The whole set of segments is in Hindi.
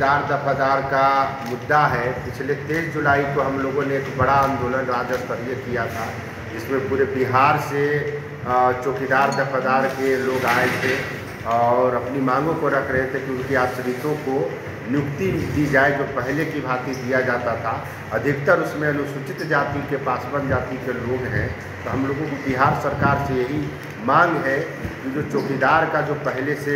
चौकीदार दफादार का मुद्दा है। पिछले 23 जुलाई को हम लोगों ने एक बड़ा आंदोलन राज्य स्तरीय किया था, जिसमें पूरे बिहार से चौकीदार दफादार के लोग आए थे और अपनी मांगों को रख रहे थे कि उनके आश्रितों को नियुक्ति दी जाए जो पहले की भांति दिया जाता था। अधिकतर उसमें अनुसूचित जाति के पासवान जाति के लोग हैं। तो हम लोगों को बिहार सरकार से यही मांग है कि जो चौकीदार का जो पहले से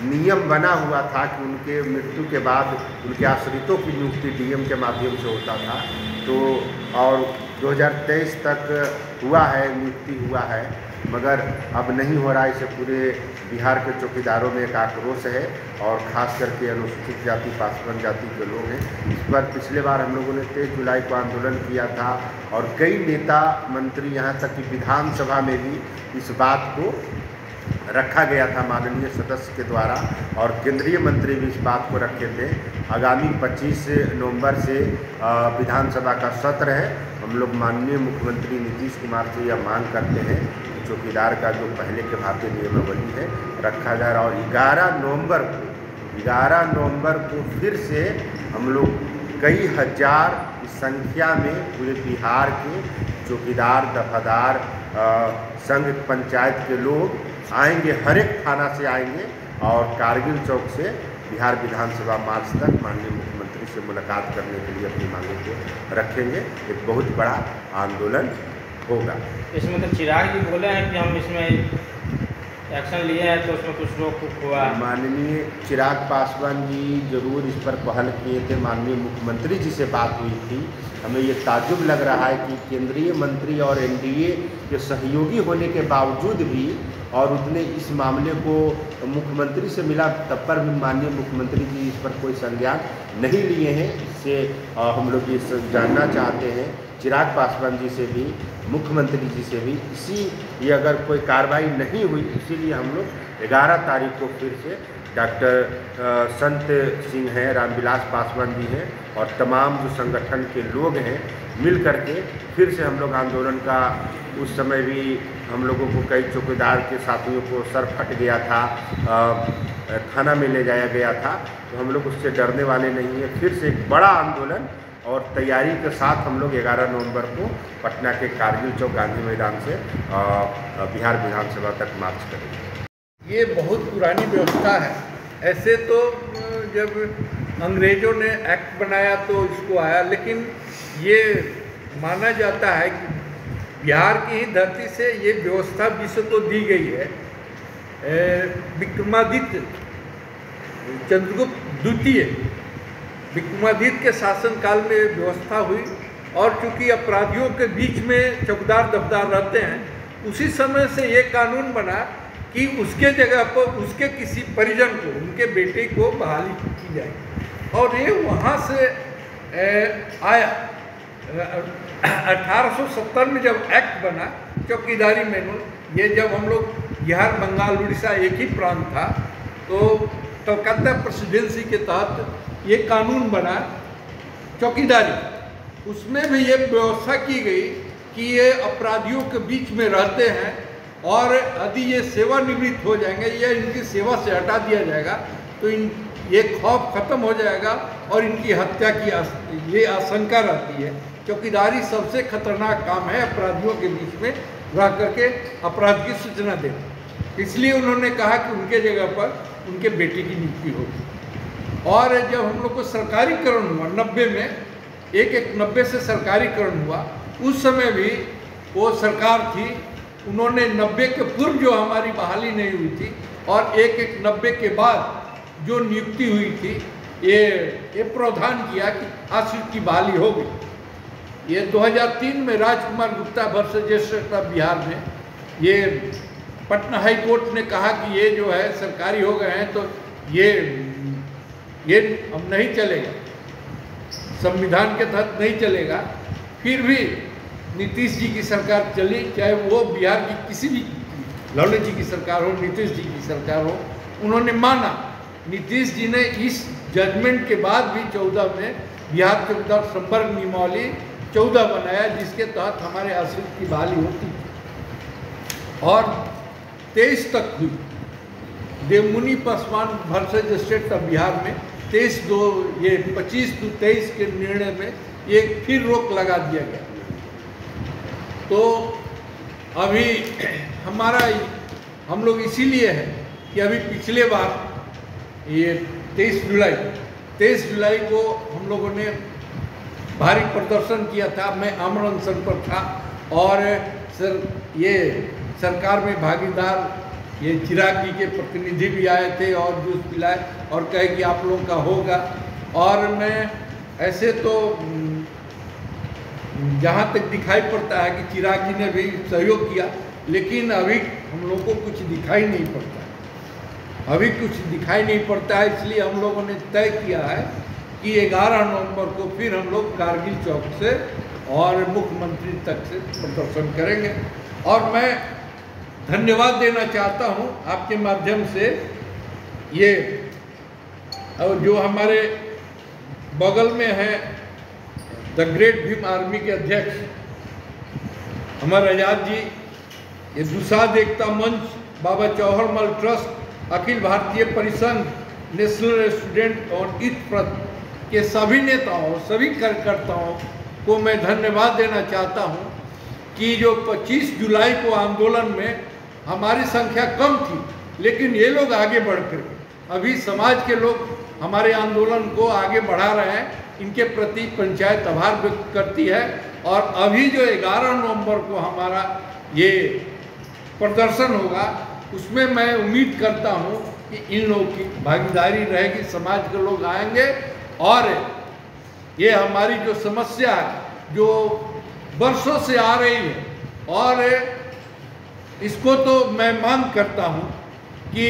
नियम बना हुआ था कि उनके मृत्यु के बाद उनके आश्रितों की नियुक्ति डीएम के माध्यम से होता था, तो और 2023 तक हुआ है, नियुक्ति हुआ है, मगर अब नहीं हो रहा। इसे पूरे बिहार के चौकीदारों में एक आक्रोश है और ख़ास करके अनुसूचित जाति पासवान जाति के लोग हैं। इस पर पिछले बार हम लोगों ने 23 जुलाई को आंदोलन किया था और कई नेता मंत्री, यहाँ तक कि विधानसभा में भी इस बात को रखा गया था माननीय सदस्य के द्वारा और केंद्रीय मंत्री भी इस बात को रखे थे। आगामी 25 नवंबर से विधानसभा का सत्र है। हम लोग माननीय मुख्यमंत्री नीतीश कुमार से यह मांग करते हैं कि चौकीदार का जो पहले के भांति नियमावली है रखा जाए और 11 नवंबर को फिर से हम लोग कई हजार संख्या में पूरे बिहार के चौकीदार दफादार संघ पंचायत के लोग आएंगे, हर एक थाना से आएंगे और कारगिल चौक से बिहार विधानसभा मार्च तक माननीय मुख्यमंत्री से मुलाकात करने के लिए अपनी मांगों को रखेंगे। एक बहुत बड़ा आंदोलन होगा। इसमें तो चिराग जी बोले हैं कि हम इसमें एक्शन लिए हैं, तो उसमें कुछ लोग हुआ। माननीय चिराग पासवान जी जरूर इस पर पहल किए थे। माननीय मुख्यमंत्री जी से बात हुई थी। हमें ये ताज्जुब लग रहा है कि केंद्रीय मंत्री और एनडीए के सहयोगी होने के बावजूद भी और उसने इस मामले को मुख्यमंत्री से मिला, तब पर भी माननीय मुख्यमंत्री जी इस पर कोई संज्ञान नहीं लिए हैं। इससे हम लोग ये जानना चाहते हैं चिराग पासवान जी से भी, मुख्यमंत्री जी से भी, ये अगर कोई कार्रवाई नहीं हुई, इसीलिए हम लोग 11 तारीख को फिर से डॉक्टर संत सिंह हैं, रामविलास पासवान जी हैं और तमाम जो संगठन के लोग हैं मिल करके फिर से हम लोग आंदोलन का, उस समय भी हम लोगों को कई चौकीदार के साथियों को सर फट गया था, थाना में ले जाया गया था, तो हम लोग उससे डरने वाले नहीं हैं। फिर से एक बड़ा आंदोलन और तैयारी के साथ हम लोग 11 नवंबर को पटना के कारगिल चौक गांधी मैदान से बिहार विधानसभा तक मार्च करेंगे। ये बहुत पुरानी व्यवस्था है। ऐसे तो जब अंग्रेज़ों ने एक्ट बनाया तो इसको आया, लेकिन ये माना जाता है कि बिहार की ही धरती से ये व्यवस्था विश्व को दी गई है। विक्रमादित्य चंद्रगुप्त द्वितीय विक्रमादित्य के शासनकाल में व्यवस्था हुई और चूँकि अपराधियों के बीच में चौकीदार दफदार रहते हैं, उसी समय से ये कानून बना कि उसके जगह पर उसके किसी परिजन को, उनके बेटे को बहाली की जाए। और ये वहाँ से आया 1870 में जब एक्ट बना चौकीदारी मैनुअल, ये जब हम लोग बिहार बंगाल उड़ीसा एक ही प्रांत था, तो कलकत्ता प्रेसिडेंसी के तहत ये कानून बना चौकीदारी। उसमें भी ये व्यवस्था की गई कि ये अपराधियों के बीच में रहते हैं और यदि ये सेवानिवृत्त हो जाएंगे या इनकी सेवा से हटा दिया जाएगा तो ये खौफ खत्म हो जाएगा और इनकी हत्या की ये आशंका रहती है। चौकीदारी सबसे खतरनाक काम है, अपराधियों के बीच में रह करके अपराध की सूचना देना। इसलिए उन्होंने कहा कि उनके जगह पर उनके बेटे की नियुक्ति होगी। और जब हम लोग को सरकारीकरण हुआ 90 में, 90 से सरकारीकरण हुआ, उस समय भी वो सरकार थी, उन्होंने 90 के पूर्व जो हमारी बहाली नहीं हुई थी और 90 के बाद जो नियुक्ति हुई थी, ये प्रावधान किया कि आश्रित की बहाली हो गई। ये 2003 में राजकुमार गुप्ता वर्सेस जज बिहार में ये पटना हाई कोर्ट ने कहा कि ये जो है सरकारी हो गए हैं तो ये अब नहीं चलेगा, संविधान के तहत नहीं चलेगा। फिर भी नीतीश जी की सरकार चली, चाहे वो बिहार की किसी भी, लालू जी की सरकार हो, नीतीश जी की सरकार हो, उन्होंने माना। नीतीश जी ने इस जजमेंट के बाद भी 14 में बिहार के अंदर संवर्ग नियमावली 14 बनाया, जिसके तहत हमारे आश्रित की बहाली होती और 23 तक हुई। Devmuni Paswan versus state of Bihar में ये 25/2/23 के निर्णय में ये फिर रोक लगा दिया गया। तो अभी हम लोग इसीलिए है कि अभी पिछले बार ये 23 जुलाई को हम लोगों ने भारी प्रदर्शन किया था। मैं अमर अनशन पर था और ये सरकार में भागीदार ये चिराग जी के प्रतिनिधि भी आए थे और जूस पिलाए और कहे कि आप लोगों का होगा। और मैं ऐसे तो जहाँ तक दिखाई पड़ता है कि चिराग जी ने भी सहयोग किया, लेकिन अभी हम लोग को कुछ दिखाई नहीं पड़ता है। अभी कुछ दिखाई नहीं पड़ता है, इसलिए हम लोगों ने तय किया है कि 11 नवंबर को फिर हम लोग कारगिल चौक से और मुख्यमंत्री तक से प्रदर्शन करेंगे। और मैं धन्यवाद देना चाहता हूं आपके माध्यम से ये और जो हमारे बगल में है द ग्रेट भीम आर्मी के अध्यक्ष अमर आज़ाद जी, ये दुसाध एकता मंच, बाबा चौहरमल ट्रस्ट, अखिल भारतीय परिसंघ, नेशनल स्टूडेंट और ईद के सभी नेताओं, सभी कार्यकर्ताओं को मैं धन्यवाद देना चाहता हूं कि जो 25 जुलाई को आंदोलन में हमारी संख्या कम थी, लेकिन ये लोग आगे बढ़ कर अभी समाज के लोग हमारे आंदोलन को आगे बढ़ा रहे हैं। इनके प्रति पंचायत आभार व्यक्त करती है। और अभी जो 11 नवंबर को हमारा ये प्रदर्शन होगा, उसमें मैं उम्मीद करता हूं कि इन लोगों की भागीदारी रहेगी, समाज के लोग आएंगे और ये हमारी जो समस्या है जो वर्षों से आ रही है, और इसको तो मैं मांग करता हूं कि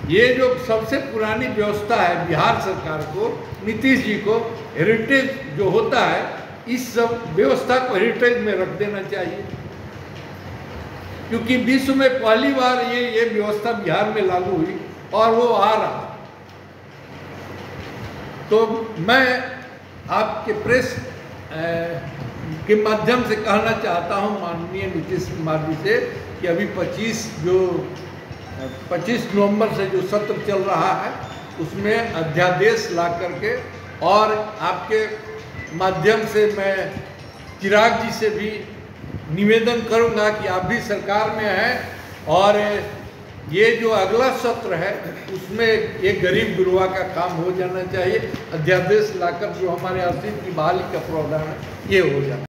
ये जो सबसे पुरानी व्यवस्था है बिहार सरकार को, नीतीश जी को हेरिटेज जो होता है, इस सब व्यवस्था को हेरिटेज में रख देना चाहिए, क्योंकि विश्व में पहली बार ये व्यवस्था बिहार में लागू हुई और वो आ रहा। तो मैं आपके प्रेस के माध्यम से कहना चाहता हूं माननीय नीतीश कुमार जी से कि अभी 25 नवंबर से जो सत्र चल रहा है उसमें अध्यादेश ला करके, और आपके माध्यम से मैं चिराग जी से भी निवेदन करूंगा कि आप भी सरकार में हैं और ये जो अगला सत्र है उसमें एक गरीब गुरबा का काम हो जाना चाहिए। अध्यादेश लाकर जो हमारे अस्तित्व की बहाली का प्रावधान है ये हो जाए।